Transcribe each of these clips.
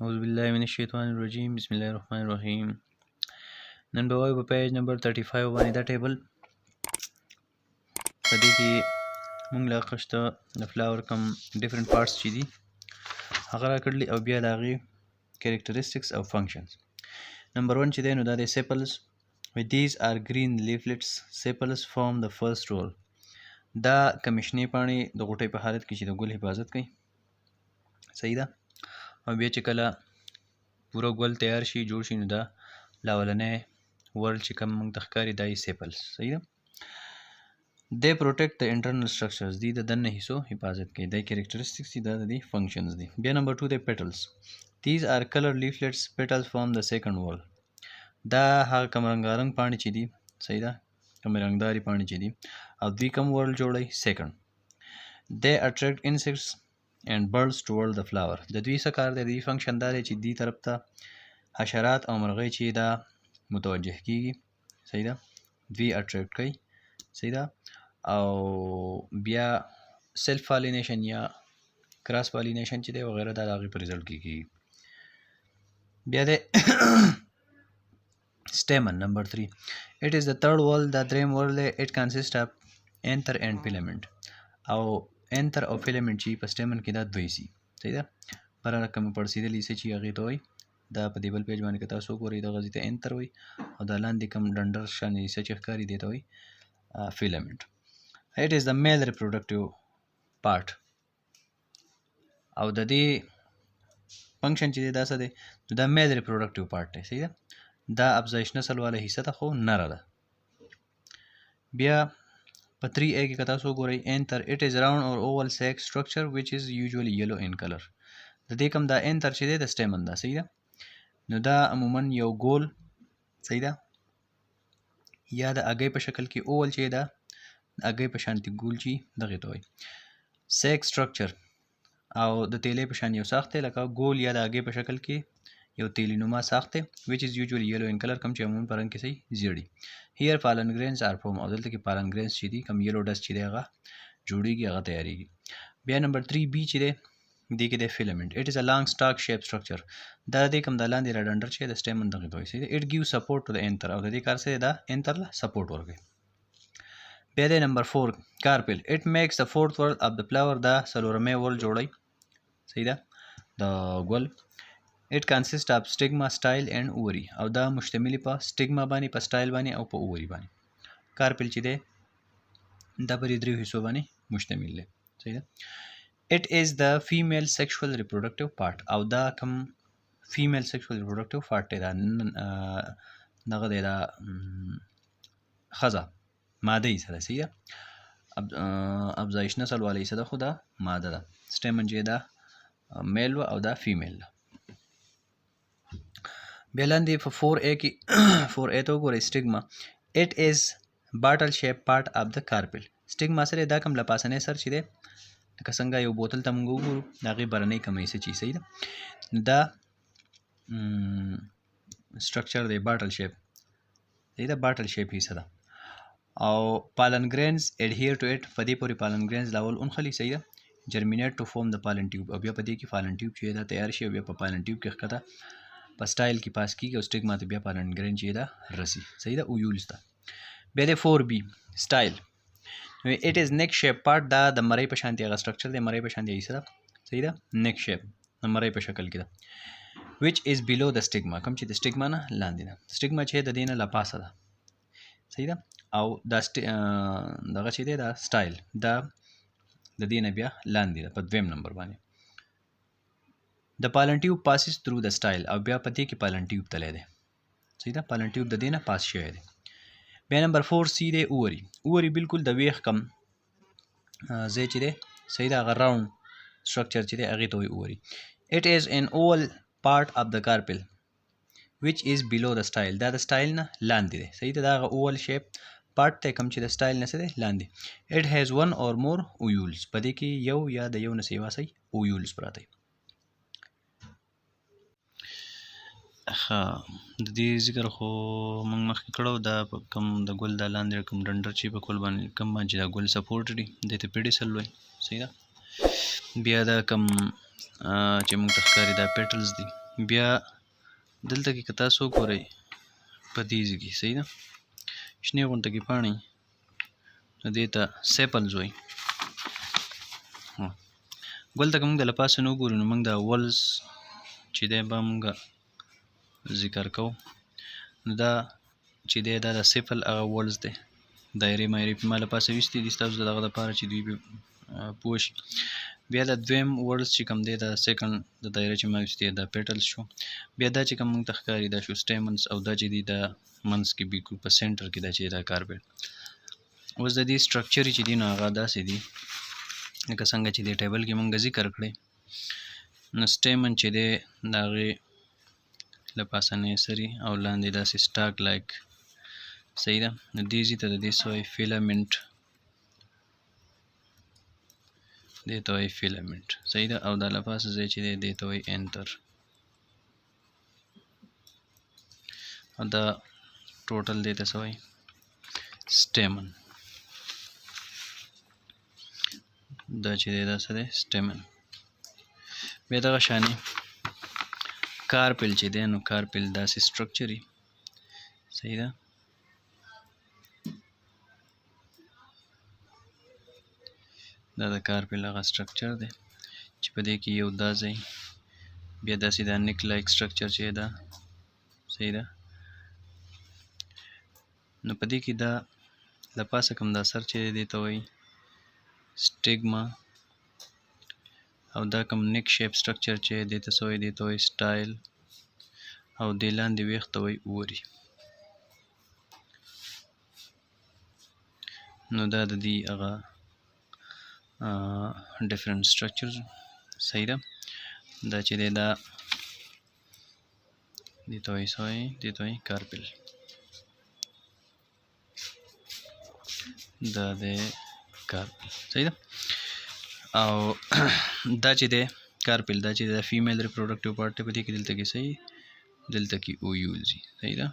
اعوذ بالله من الشیطان الرجیم بسم الله الرحمن الرحیم. نن به وایو په پیج نمبر 35 باندې دا ټیبل په دې کې موږ لا قشته د فلاور کم ډیفرنٹ پارټس چې دي هغه راکړلي او بیا د هغې کیریکټریسټکس او فنکشنز. نمبر 1 چې دی نو دا دی سیپلز. These are green leaflets. Sepals form the first roll. دا کمیشنې پاڼې د غوټۍ په حالت کې چې د ګل حفاظت کوي. صحیح ده. او بیا چې کله پوره ګل تیار شي جوړ شي نو دا لاولنی ورل چې کوم موږ ته ښکاري دا یې سیپلز. صحیح ده. They protect the internal structures. دی د دننه حصو حفاظت کوي. دا کیریکټریسټکس دي دا د دې فنکشنز دي. بیا نمبر 2 دی petals. These are colored leaflets. Petals form the second wall. دا هغه کم رنګارنګ پاڼې چې دي صحیح ده کم رنګداري پاڼې چې دي او دوی کوم ورل جوړوي سیکنډ. They attract insects and birds toward the flower. د دوی څه کار دی د دوی فنکشن دا دی چې دې طرف ته حشرات او مرغۍ چې دا متوجه کیږي. صحیح ده دوی اټریکټ کوي. صحیح ده او بیا سیلف پالینیشن یا کراس پالینیشن چې دی وغیره دا د هغې په ریزلټ کې کیږي. بیا دی Stamen number 3. It is the third wall. The dream wall it consists of anther and filament. او anther او filament چې په stamen کې دا دوی سي. صحیح ده. پر رقم پړسیدلی سي چې هغې ته وایي دا په دې بل پیج باندې که تاسو وګورئ دغه ځای ته anther وایي او دا لاندې کوم ډنډر شانې څه چې ښکاري دې ته وایي filament. It is the male reproductive part. او د دې فنکشن چې دی دا څه دی نو دا male reproductive part دی. صحیح ده. دا افزایش نسل والا حصه ته خو نره ده. بیا په 3A کې که تاسو وګورئ anther it is round or oval sac structure which is usually yellow in color. د دې کوم دا anther چې دی د stamen ده. صحیح ده. نو دا عموما یو ګول صحیح ده یا د اګۍ په شکل کې oval چې ده اګۍ په شانتي ګول چې دغې ته وایي sac structure او د تیلې په شان یو ساخت دی لکه ګول یا د اګۍ په شکل کې یو تیلی نما ساخت دی which is usually yellow in color کم چې عموما په رنګ کې صحیح زیړي. here pollen grains are formed او دلته کې pollen grains چې دي کم یلو ډسټ چې دی هغه جوړیږي هغه تیاریږي. بیا نمبر 3B چې دی دې کې دی filament. it is a long stalk shaped structure. دا دې کم د لاندې را ډنډر چې د stamen دغې ته وایي. it gives support to the anther او د دې کار څه دی دا anther له سپورټ ورکوي. بیا دی نمبر 4 carpel. it makes the fourth whorl of the flower دا څلورمی whorl جوړوي. صحیح ده د ګل. It consists of stigma, style and ovary. او دا مشتمل په stigma باندې په style باندې او په ovary باندې. کارپل چې دی دا په دې دریو حصو باندې مشتمل دی. صحیح ده. It is the female sexual reproductive part. او دا کوم female sexual reproductive part دی دا دغه دی دا ښځه ماده یې څه ده. صحیح ده. افزایش نسل والی څه ده خو دا ماده ده. stamen چې دا میل او دا فیمیل ده. بیا لاندې په 4A کې 4A ته وګورئ stigma. it is bottle shaped part of the carpel. stigma سره دا کوم له پاسنی سر چې دی لکه څنګه یو بوتل ته موږ وګورو د هغې برنۍ کوم حصه چې صحیح ده نو دا structure دی bottle shape. صحیح ده bottle shape حصه ده او pollen grains adhere to it. په دې پورې pollen grains لاول اونخلي. صحیح ده. germinate to form the pollen tube. او بیا په دې کې pollen tube چې دا تیار شي او بیا په pollen tube کې ښکته په سټایل کې پاس کیږي او stigma ته بیا pollen grain چې دا رسي. صحیح ده اویولز ده. بیا دی 4B style. it is neck shape part. دا د مرۍ په شانتي هغه structure دی مرۍ په شانتي حصه ده. صحیح ده neck shape د مرۍ په شکل کې ده which is below the stigma کوم چې د stigma نه لاندې ده. stigma چې د دې نه له پاسه ده. صحیح ده او دا دغه چې دی دا style دا د دې نه بیا لاندې ده په 2 نمبر باندې. The pollen tube passes through the style او بیا پدې کې pollen tube تللی دی. صحیح ده pollen tube د دې نه پاس شوی دی. بیا نمبر 4C دی ovary. ovary بالکل د ویښ کم ځای چې دی صحیح ده هغه راوند structure چې دی هغې ته وایي ovary. it is an oval part of the carpel which is below the style. دا د style نه لاندې دی. صحیح ده دا هغه oval shape part دی کوم چې د style نه څه دی لاندې. it has one or more ovules. په دې کې یو یا د یو نه سیوا صحیح ovules پراته دي. ښه د دې ذکر خو موږ مخکې کړو دا په کوم د ګل دا لاندې کوم ډنډر چې په ګل باندې کوم چې دا ګل سپورټ دي دې ته پیډیسل وایي. صحیح ده. بیا دا کوم چې موږ ته ښکاري دا پیټلز دي بیا دلته کې که تاسو وګورئ په دې ځای کې صحیح ده شنې غونډه کې پاڼې نو دې ته سیپلز وایي ګل ته که موږ د له پاسه نه وګورو نو موږ دا ولز چې دی به موږ ذکر کوو نو دا چې دی دا د سیپل هغه ولز دی دایرې مایرې په ما له پاسه ویستې دي ستاسو د دغه دپاره چې دوی پوه شي بیا د دویم ولز چې کوم دی د سیکنډ د دایره چې ما ویستې دا پیټلز شو بیا دا چې کوم موږ ته ښکاري دا شو سټیمنز او دا چې دی دا منځ کې بالکل په سینټر کې دا چې دا کاربن اوس د دې سټرکچر چې دی نو هغه داسې دي لکه څنګه چې دی ټیبل کې موږ ذکر کړی نو سټیمن چې دی د هغې له پاسه نیسري او لاندې داسې سټاک لایک صحیح ده نو دې ځای ته د دې څه وایي فیلامنټ دې ته وایي فیلامنټ صحیح ده او دا له پاسه ځای چې دی دې ته وایي انتر او دا ټوټل دې ته څه وایي سټیمن دا چې دی دا څه دی سټیمن بیا دغه شانې کارپل چې دی نو کارپل داسې سټرکچر وي صحیح ده دا د کارپل هغه سټرکچر دی چې په دې کې یو دا ځای بیا داسې دا نیک لایک سټرکچر چې ده صحیح ده نو په دې کې دا له پاسه کوم دا سر چې دی ته وایي سټیګما او دا کوم نیک شیپ سټرکچر چې دې ته څه وایي دې ته وایي سټایل او دې لاندې ویښ ته وایي اوري نو دا د دې هغه ډیفرنٹ سټرکچرز صحیح ده دا چې دی دا دې ته وایي څه وایي دې ته وایي کارپل دا د کارپل صحیح ده او دا چې دی کارپل دا چې د فیمیل ریپروډکټیو پارټ دی په دې کې دلته کې صحیح دلته کې اویول ځي صحیح ده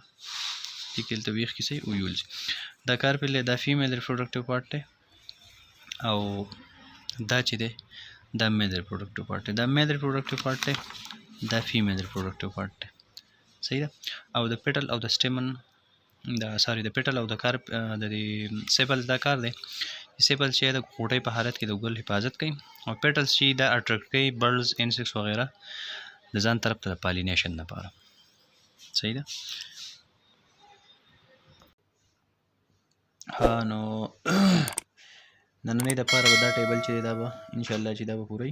دې کې دلته ویښ کې صحیح اویول ځي دا کارپل دی دا فیمیل ریپروډکټیو پارټ دی او دا چې دی دا میل ریپروډکټیو پارټ دی دا میل ریپروډکټیو پارټ دی دا فیمیل ریپروډکټیو پارټ دی صحیح ده او د پیټل او د سټیمن دا سوري د پیټل او د کار د سیپل دا کار دی سیپل چې د غوټۍ په حالت کې د ګل حفاظت کوي او پیټلز چې دا اټریکټ کوي برډز انسیکټس وغیره د ځان طرف ته د پالینیشن لپاره صحیح ده ها نو نننۍ دپاره به دا ټیبل چې دی دا به انشاءالله چې دا به پوره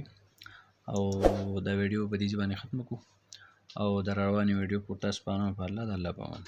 او دا ویډیو په دې باندې ختمه کړو او د روانې ویډیو په تاسو پانه په الله د الله په امان